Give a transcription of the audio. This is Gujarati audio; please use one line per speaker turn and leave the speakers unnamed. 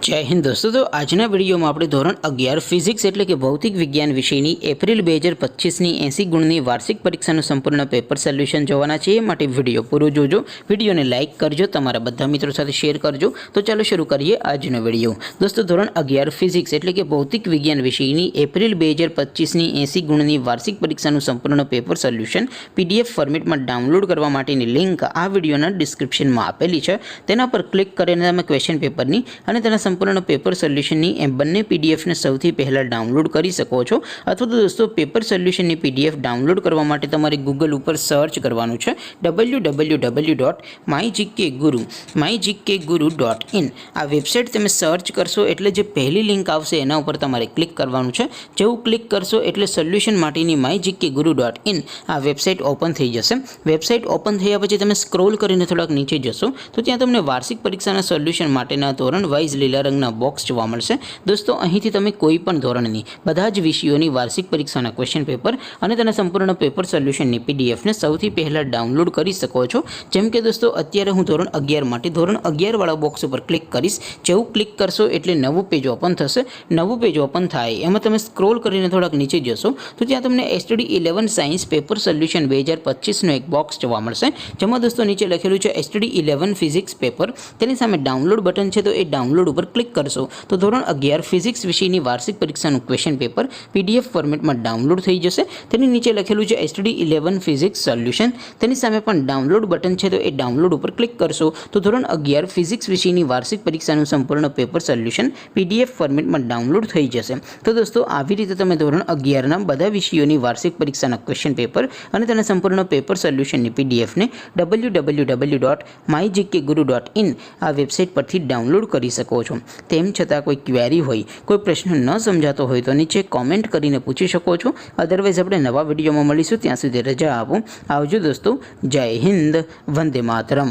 जय हिंद दोस्तों। तो आजना वीडियो में આપણે ધોરણ 11 ફિઝિક્સ એટલે કે ભૌતિક વિજ્ઞાન વિષયની એપ્રિલ 2025ની 80 ગુણની વાર્ષિક પરીક્ષાનું સંપૂર્ણ પેપર સોલ્યુશન જોવાના છે। એ માટે વિડિયો પૂરો જોજો, વિડિયોને લાઇક કરજો, તમારા બધા મિત્રો સાથે શેર કરજો। તો ચાલો શરૂ કરીએ આજનો વિડિયો। દોસ્તો ધોરણ 11 ફિઝિક્સ એટલે કે ભૌતિક વિજ્ઞાન વિષયની એપ્રિલ 2025ની 80 ગુણની વાર્ષિક પરીક્ષાનું સંપૂર્ણ પેપર સોલ્યુશન પીડીએફ ફોર્મેટમાં ડાઉનલોડ કરવા માટેની લિંક આ વિડિયોના ડિસ્ક્રિપ્શનમાં આપેલી છે। તેના પર ક્લિક કરીને તમે ક્વેશ્ચન પેપરની અને તેના સંપૂर्ण પેપર સોલ્યુશનની એ બંને પીડીએફને સૌથી પહેલાં ડાઉનલોડ કરી શકો છો। અથવા તો દોસ્તો પેપર સોલ્યુશનની પીડીએફ ડાઉનલોડ કરવા માટે તમારે ગૂગલ ઉપર સર્ચ કરવાનું છે www.mygkguru.in। આ વેબસાઇટ તમે સર્ચ કરશો એટલે જે પહેલી લિંક આવશે એના ઉપર તમારે ક્લિક કરવાનું છે। જેવું ક્લિક કરશો એટલે સોલ્યુશન માટેની mygkguru.in આ વેબસાઇટ ઓપન થઈ જશે। વેબસાઇટ ઓપન થયા પછી તમે સ્ક્રોલ કરીને થોડાક નીચે જશો તો ત્યાં તમને વાર્ષિક પરીક્ષાના સોલ્યુશન માટેના ધોરણ વાઇઝ લીલા રંગના બોક્સ જોવા મળશે। દોસ્તો અહીંથી તમે કોઈ પણ ધોરણની બધા જ વિષયોની વાર્ષિક પરીક્ષાના ક્વેશ્ચન પેપર અને તેના સંપૂર્ણ પેપર સોલ્યુશનની પીડીએફને સૌથી પહેલાં ડાઉનલોડ કરી શકો છો। જેમ કે દોસ્તો અત્યારે હું ધોરણ 11 માટે ધોરણ 11 વાળા બોક્સ ઉપર ક્લિક કરીશ। જેવું ક્લિક કરશો એટલે નવું પેજ ઓપન થશે। નવું પેજ ઓપન થાય એમાં તમે સ્ક્રોલ કરીને થોડાક નીચે જશો તો ત્યાં તમને STD 11 સાયન્સ પેપર સોલ્યુશન 2025નો એક બોક્સ જોવા મળશે। જેમાં દોસ્તો નીચે લખેલું છે STD 11 ફિઝિક્સ પેપર। તેની સામે ડાઉનલોડ બટન છે, તો એ ડાઉનલોડ ઉપર ક્લિક કરશો તો ધોરણ 11 ફિઝિક્સ વિષયની વાર્ષિક પરીક્ષાનું ક્વેશ્ચન પેપર પીડીએફ ફોર્મેટમાં ડાઉનલોડ થઈ જશે। તેની નીચે લખેલું છે STD 11 ફિઝિક્સ સોલ્યુશન। તેની સામે પણ ડાઉનલોડ બટન છે, તો એ ડાઉનલોડ ઉપર ક્લિક કરશો તો ધોરણ 11 ફિઝિક્સ વિષયની વાર્ષિક પરીક્ષાનું સંપૂર્ણ પેપર સોલ્યુશન પીડીએફ ફોર્મેટમાં ડાઉનલોડ થઈ જશે। તો દોસ્તો આવી રીતે તમે ધોરણ 11ના બધા વિષયોની વાર્ષિક પરીક્ષાના ક્વેશ્ચન પેપર અને તેના સંપૂર્ણ પેપર સોલ્યુશનની પીડીએફને www.mygkguru.in આ વેબસાઇટ પરથી ડાઉનલોડ કરી શકો છો। તેમ છતાં કોઈ ક્વેરી હોય, કોઈ પ્રશ્ન ન સમજાતો હોય તો નીચે કોમેન્ટ કરીને પૂછી શકો છો। અદરવાઇઝ આપણે નવા વિડીયોમાં મળીશું, ત્યાં સુધી રજા આપો। આવજો દોસ્તો, જય હિન્દ, વંદે માતરમ।